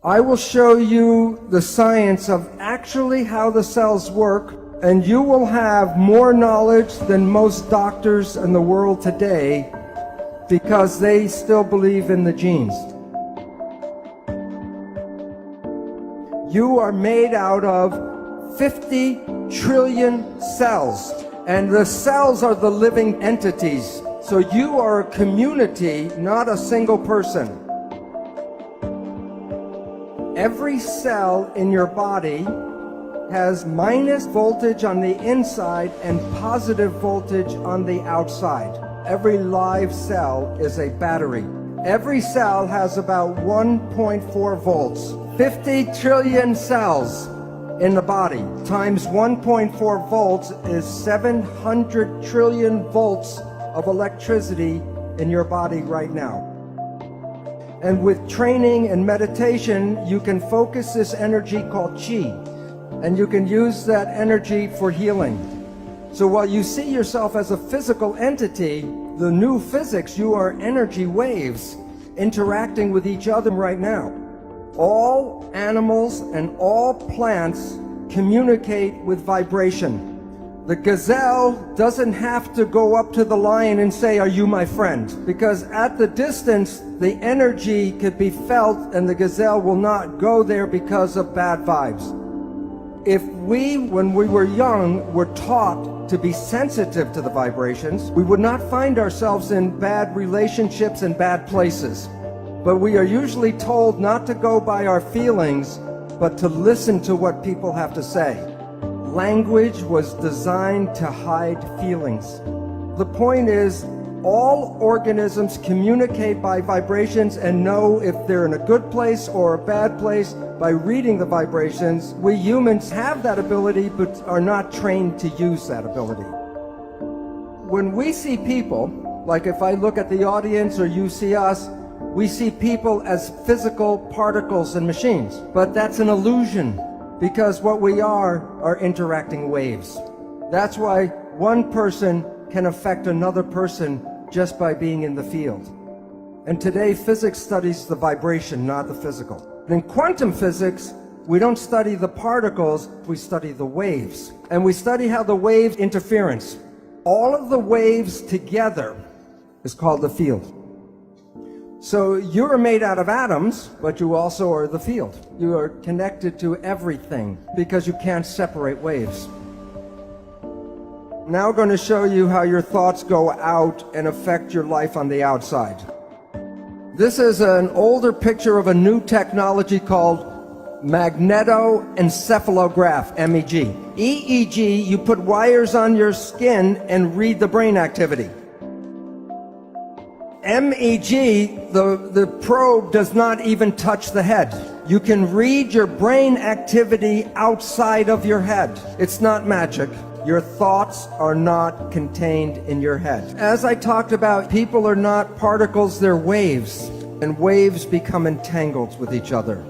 I will show you the science of actually how the cells work, and you will have more knowledge than most doctors in the world today because they still believe in the genes. You are made out of 50 trillion cells, and the cells are the living entities. So you are a community, not a single person. Every cell in your body has minus voltage on the inside and positive voltage on the outside. Every live cell is a battery. Every cell has about 1.4 volts. 50 trillion cells in the body times 1.4 volts is 700 trillion volts of electricity in your body right now. And with training and meditation, you can focus this energy called Qi, and you can use that energy for healing. So while you see yourself as a physical entity, the new physics, you are energy waves interacting with each other right now. All animals and all plants communicate with vibration. The gazelle doesn't have to go up to the lion and say, "Are you my friend?" Because at the distance, the energy could be felt and the gazelle will not go there because of bad vibes. If we, when we were young, were taught to be sensitive to the vibrations, we would not find ourselves in bad relationships and bad places. But we are usually told not to go by our feelings, but to listen to what people have to say. Language was designed to hide feelings. The point is, all organisms communicate by vibrations and know if they're in a good place or a bad place by reading the vibrations. We humans have that ability, but are not trained to use that ability. When we see people, like if I look at the audience or you see us, we see people as physical particles and machines. But that's an illusion, because what we are interacting waves. That's why one person can affect another person just by being in the field. And today, physics studies the vibration, not the physical. In quantum physics, we don't study the particles, we study the waves. And we study how the waves interference. All of the waves together is called the field. So you're made out of atoms, but you also are the field. You are connected to everything because you can't separate waves. Now I'm going to show you how your thoughts go out and affect your life on the outside. This is an older picture of a new technology called magnetoencephalograph, MEG. EEG, you put wires on your skin and read the brain activity. MEG, the probe does not even touch the head. You can read your brain activity outside of your head. It's not magic. Your thoughts are not contained in your head. As I talked about, people are not particles, they're waves. And waves become entangled with each other.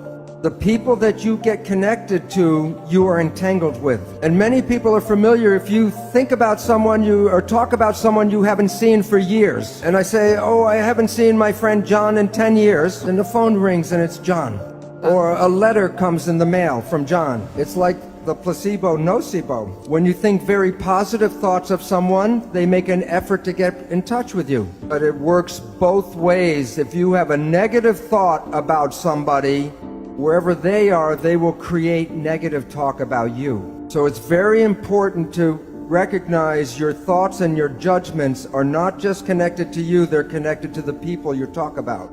The people that you get connected to, you are entangled with. And many people are familiar if you think about someone or talk about someone you haven't seen for years. And I say, "Oh, I haven't seen my friend John in 10 years. And the phone rings and it's John. Or a letter comes in the mail from John. It's like the placebo nocebo. When you think very positive thoughts of someone, they make an effort to get in touch with you. But it works both ways. If you have a negative thought about somebody, wherever they are, they will create negative talk about you. So it's very important to recognize your thoughts and your judgments are not just connected to you, they're connected to the people you talk about.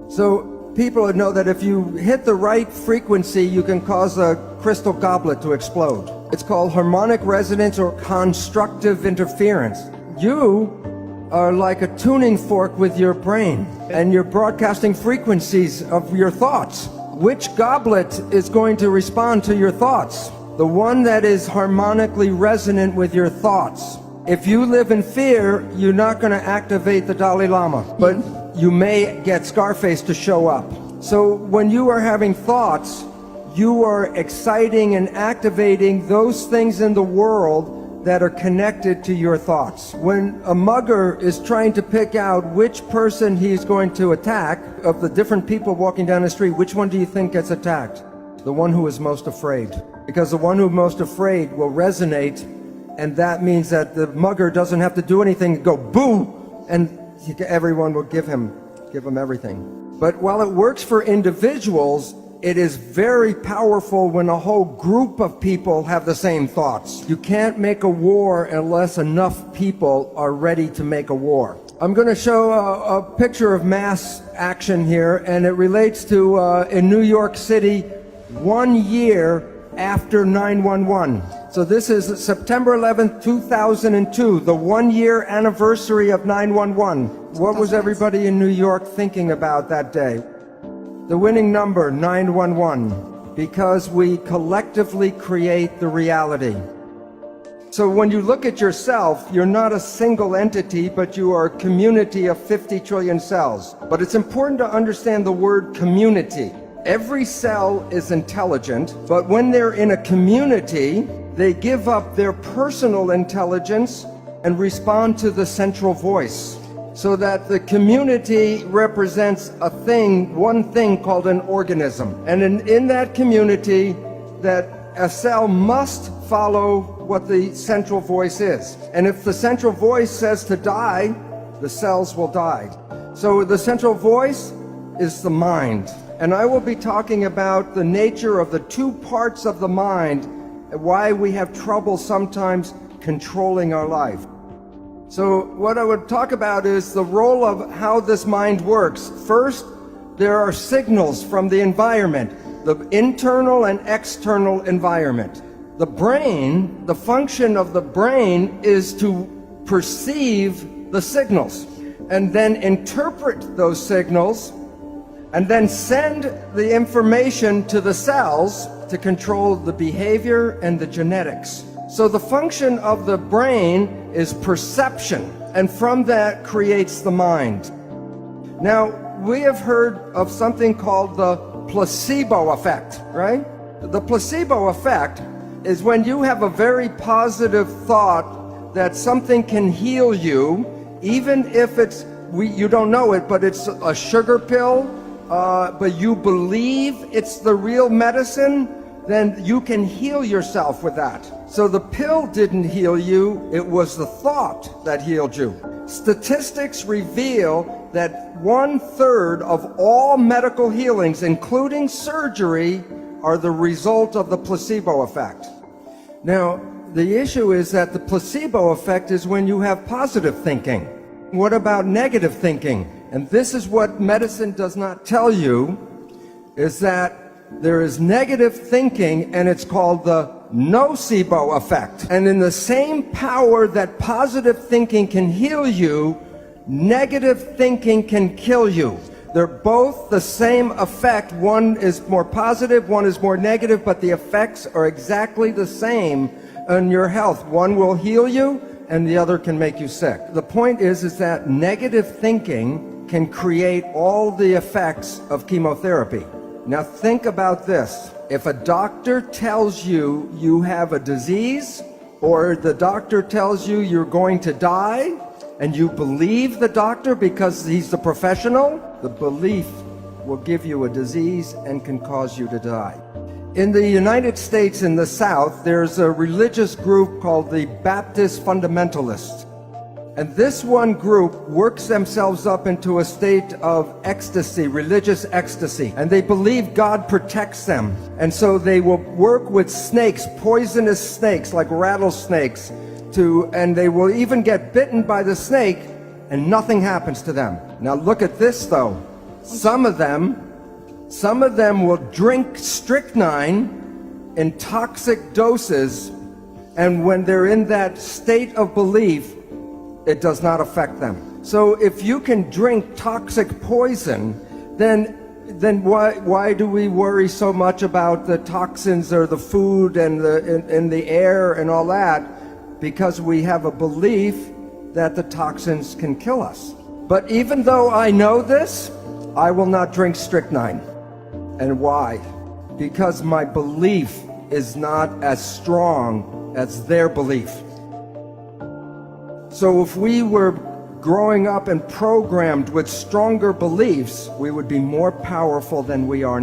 So people know that if you hit the right frequency, you can cause a crystal goblet to explode. It's called harmonic resonance or constructive interference. You are like a tuning fork with your brain, and you're broadcasting frequencies of your thoughts. Which goblet is going to respond to your thoughts? The one that is harmonically resonant with your thoughts. If you live in fear, you're not going to activate the Dalai Lama, but you may get Scarface to show up. So when you are having thoughts, you are exciting and activating those things in the world that are connected to your thoughts. When a mugger is trying to pick out which person he's going to attack, of the different people walking down the street, which one do you think gets attacked? The one who is most afraid. Because the one who's most afraid will resonate, and that means that the mugger doesn't have to do anything, go boo, and everyone will give him everything. But while it works for individuals, it is very powerful when a whole group of people have the same thoughts. You can't make a war unless enough people are ready to make a war. I'm going to show a picture of mass action here, and it relates to in New York City 1 year after 9/11. So this is September 11th, 2002, the 1-year anniversary of 9/11. What was everybody in New York thinking about that day? The winning number, 911, because we collectively create the reality. So when you look at yourself, you're not a single entity, but you are a community of 50 trillion cells. But it's important to understand the word community. Every cell is intelligent, but when they're in a community, they give up their personal intelligence and respond to the central voice. So that the community represents a thing, one thing called an organism. And in that community, that a cell must follow what the central voice is. And if the central voice says to die, the cells will die. So the central voice is the mind. And I will be talking about the nature of the two parts of the mind, and why we have trouble sometimes controlling our life. So what I would talk about is the role of how this mind works. First, there are signals from the environment, the internal and external environment. The brain, the function of the brain is to perceive the signals and then interpret those signals and then send the information to the cells to control the behavior and the genetics. So the function of the brain is perception, and from that creates the mind. Now, we have heard of something called the placebo effect, right? The placebo effect is when you have a very positive thought that something can heal you, even if you don't know it, but it's a sugar pill, but you believe it's the real medicine, then you can heal yourself with that. So the pill didn't heal you, it was the thought that healed you. Statistics reveal that 1/3 of all medical healings, including surgery, are the result of the placebo effect. Now, the issue is that the placebo effect is when you have positive thinking. What about negative thinking? And this is what medicine does not tell you, is that there is negative thinking, and it's called the nocebo effect. And in the same power that positive thinking can heal you, negative thinking can kill you. They're both the same effect. One is more positive, one is more negative, but the effects are exactly the same on your health. One will heal you, and the other can make you sick. The point is that negative thinking can create all the effects of chemotherapy. Now think about this. If a doctor tells you you have a disease, or the doctor tells you you're going to die, and you believe the doctor because he's the professional, the belief will give you a disease and can cause you to die. In the United States, in the South, there's a religious group called the Baptist Fundamentalists. And this one group works themselves up into a state of ecstasy, religious ecstasy. And they believe God protects them. And so they will work with snakes, poisonous snakes like rattlesnakes, and they will even get bitten by the snake and nothing happens to them. Now look at this though. Some of them will drink strychnine in toxic doses, and when they're in that state of belief, it does not affect them. So if you can drink toxic poison, then why do we worry so much about the toxins or the food and in the air and all that? Because we have a belief that the toxins can kill us. But even though I know this, I will not drink strychnine. And why? Because my belief is not as strong as their belief. So if we were growing up and programmed with stronger beliefs, we would be more powerful than we are